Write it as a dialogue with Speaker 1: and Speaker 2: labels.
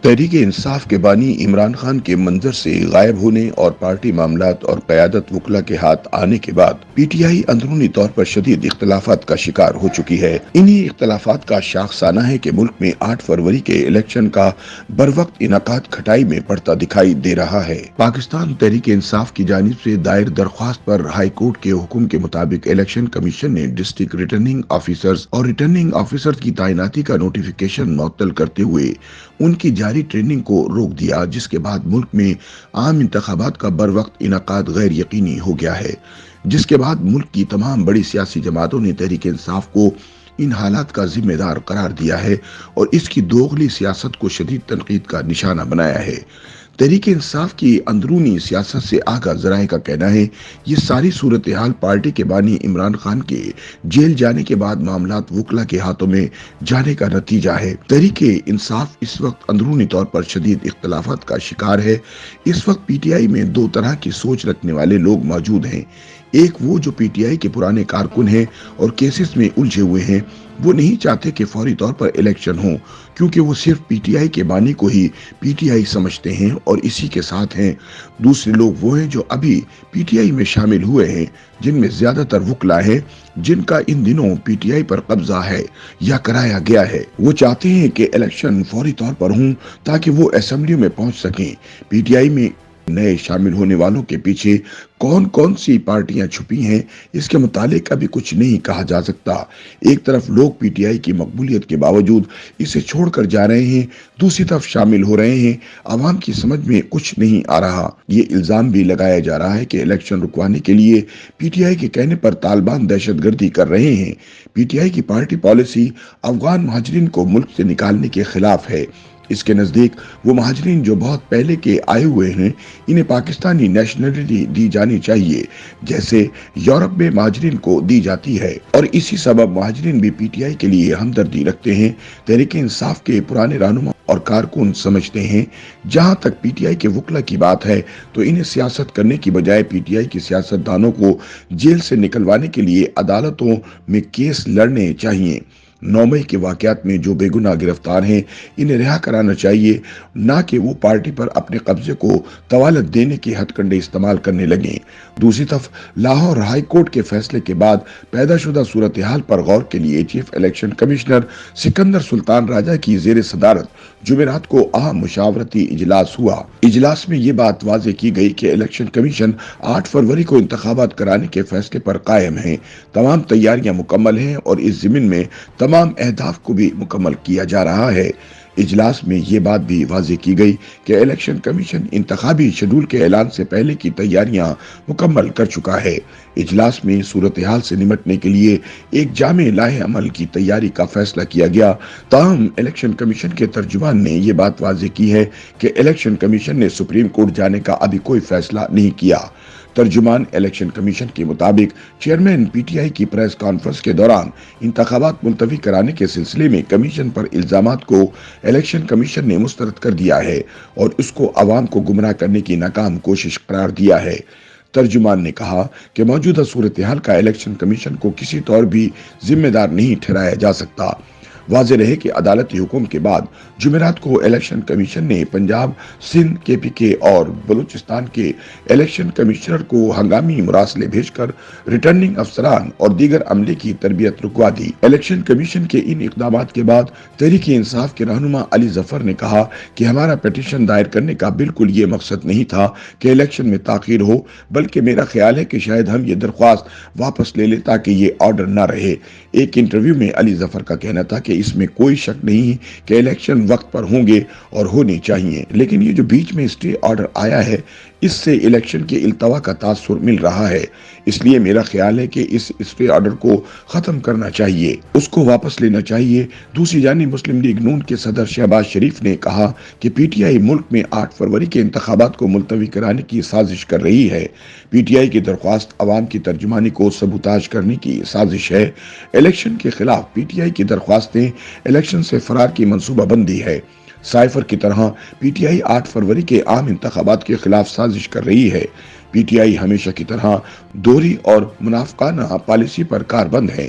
Speaker 1: تحریک انصاف کے بانی عمران خان کے منظر سے غائب ہونے اور پارٹی معاملات اور قیادت وکلا کے ہاتھ آنے کے بعد پی ٹی آئی اندرونی طور پر شدید اختلافات کا شکار ہو چکی ہے۔ انہی اختلافات کا شاخسانہ ہے کہ ملک میں 8 فروری کے الیکشن کا بروقت انعقاد کھٹائی میں پڑتا دکھائی دے رہا ہے۔ پاکستان تحریک انصاف کی جانب سے دائر درخواست پر ہائی کورٹ کے حکم کے مطابق الیکشن کمیشن نے ڈسٹرکٹ ریٹرننگ آفیسرز اور ریٹرننگ آفیسرز کی تعیناتی کا نوٹیفیکیشن معطل کرتے ہوئے ان کی جاری ٹریننگ کو روک دیا، جس کے بعد ملک میں عام انتخابات کا بروقت انعقاد غیر یقینی ہو گیا ہے۔ جس کے بعد ملک کی تمام بڑی سیاسی جماعتوں نے تحریک انصاف کو ان حالات کا ذمہ دار قرار دیا ہے اور اس کی دوغلی سیاست کو شدید تنقید کا نشانہ بنایا ہے۔ تحریک انصاف کی اندرونی سیاست سے آگاہ ذرائع کا کہنا ہے یہ ساری صورتحال پارٹی کے بانی عمران خان کے جیل جانے کے بعد معاملات وکلا کے ہاتھوں میں جانے کا نتیجہ ہے۔ تحریک انصاف اس وقت اندرونی طور پر شدید اختلافات کا شکار ہے۔ اس وقت پی ٹی آئی میں دو طرح کی سوچ رکھنے والے لوگ موجود ہیں۔ ایک وہ جو پی ٹی آئی کے پرانے کارکن ہیں اور کیسز میں الجھے ہوئے ہیں، وہ نہیں چاہتے کہ فوری طور پر الیکشن ہوں کیونکہ وہ صرف پی ٹی آئی کے بانی کو ہی پی ٹی آئی سمجھتے ہیں اور اسی کے ساتھ ہیں۔ دوسرے لوگ وہ ہیں جو ابھی پی ٹی آئی میں شامل ہوئے ہیں، جن میں زیادہ تر وکلا ہیں جن کا ان دنوں پی ٹی آئی پر قبضہ ہے یا کرایا گیا ہے۔ وہ چاہتے ہیں کہ الیکشن فوری طور پر ہوں تاکہ وہ اسمبلیوں میں پہنچ سکیں۔ پی ٹی آئی میں نئے شامل ہونے والوں کے پیچھے کون کون سی پارٹیاں چھپی ہیں اس کے متعلق ابھی کچھ نہیں کہا جا سکتا۔ ایک طرف لوگ پی ٹی آئی کی مقبولیت کے باوجود اسے چھوڑ کر جا رہے ہیں، دوسری طرف شامل ہو رہے ہیں۔ عوام کی سمجھ میں کچھ نہیں آ رہا۔ یہ الزام بھی لگایا جا رہا ہے کہ الیکشن رکوانے کے لیے پی ٹی آئی کے کہنے پر طالبان دہشت گردی کر رہے ہیں۔ پی ٹی آئی کی پارٹی پالیسی افغان مہاجرین کو ملک سے نکالنے کے خلاف ہے۔ اس کے نزدیک وہ مہاجرین جو بہت پہلے کے آئے ہوئے ہیں انہیں پاکستانی نیشنلٹی دی جانی چاہیے جیسے یورپ میں مہاجرین کو دی جاتی ہے، اور اسی سبب مہاجرین بھی پی ٹی آئی کے لیے ہمدردی رکھتے ہیں۔ تحریک انصاف کے پرانے رہنما اور کارکن سمجھتے ہیں جہاں تک پی ٹی آئی کے وکلا کی بات ہے تو انہیں سیاست کرنے کی بجائے پی ٹی آئی کے سیاست دانوں کو جیل سے نکلوانے کے لیے عدالتوں میں کیس لڑنے چاہیے۔ 9 مئی کے واقعات میں جو بے گناہ گرفتار ہیں انہیں رہا کرانا چاہیے، نہ کہ وہ پارٹی پر اپنے قبضے کو طوالت دینے کے ہتھ کنڈے استعمال کرنے لگیں۔ دوسری طرف لاہور ہائی کورٹ کے فیصلے کے بعد پیدا شدہ صورتحال پر غور کے لیے چیف الیکشن کمشنر سکندر سلطان راجہ کی زیر صدارت جمعرات کو اہم مشاورتی اجلاس ہوا۔ اجلاس میں یہ بات واضح کی گئی کہ الیکشن کمیشن 8 فروری کو انتخابات کرانے کے فیصلے پر قائم ہے، تمام تیاریاں مکمل ہیں اور اس ضمن میں تمام اہداف کو بھی مکمل کیا جا رہا ہے۔ اجلاس میں یہ بات بھی واضح کی گئی کہ الیکشن کمیشن انتخابی شیڈول کے اعلان سے پہلے کی تیاریاں مکمل کر چکا ہے۔ اجلاس میں صورتحال سے نمٹنے کے لیے ایک جامع لائحہ عمل کی تیاری کا فیصلہ کیا گیا۔ تاہم الیکشن کمیشن کے ترجمان نے یہ بات واضح کی ہے کہ الیکشن کمیشن نے سپریم کورٹ جانے کا ابھی کوئی فیصلہ نہیں کیا۔ ترجمان الیکشن کمیشن کے مطابق چیئرمین پی ٹی آئی کی پریس کانفرنس کے دوران انتخابات ملتوی کرانے کے سلسلے میں کمیشن پر الزامات کو الیکشن کمیشن نے مسترد کر دیا ہے اور اس کو عوام کو گمراہ کرنے کی ناکام کوشش قرار دیا ہے۔ ترجمان نے کہا کہ موجودہ صورتحال کا الیکشن کمیشن کو کسی طور بھی ذمہ دار نہیں ٹھہرایا جا سکتا۔ واضح رہے کہ عدالتی حکم کے بعد جمعرات کو الیکشن کمیشن نے پنجاب، سندھ، کے پی کے اور بلوچستان کے الیکشن کمشنر کو ہنگامی مراسلے بھیج کر ریٹرننگ افسران اور دیگر عملے کی تربیت رکوا دی۔ الیکشن کمیشن کے ان اقدامات کے بعد تحریک انصاف کے رہنما علی ظفر نے کہا کہ ہمارا پیٹیشن دائر کرنے کا بالکل یہ مقصد نہیں تھا کہ الیکشن میں تاخیر ہو، بلکہ میرا خیال ہے کہ شاید ہم یہ درخواست واپس لے لیں تاکہ یہ آرڈر نہ رہے۔ ایک انٹرویو میں علی ظفر کا کہنا تھا کہ اس میں کوئی شک نہیں کہ الیکشن وقت پر ہوں گے اور ہونے چاہیے، لیکن یہ جو بیچ میں اسٹے آرڈر آیا ہے اس سے الیکشن کے التوا کا تاثر مل رہا ہے، اس لیے میرا خیال ہے کہ اس اسٹے آرڈر کو ختم کرنا چاہیے، اس کو واپس لینا چاہیے۔ دوسری جانب مسلم لیگ نون کے صدر شہباز شریف نے کہا کہ پی ٹی آئی ملک میں 8 فروری کے انتخابات کو ملتوی کرانے کی سازش کر رہی ہے۔ پی ٹی آئی کی درخواست عوام کی ترجمانی کو سبوتاژ کرنے کی سازش ہے۔ الیکشن کے خلاف پی ٹی آئی کی درخواستیں الیکشن سے فرار کی منصوبہ بندی ہے۔ سائفر کی طرح پی ٹی آئی 8 فروری کے عام انتخابات کے خلاف سازش کر رہی ہے۔ پی ٹی آئی ہمیشہ کی طرح دوہری اور منافقانہ پالیسی پر کاربند ہے۔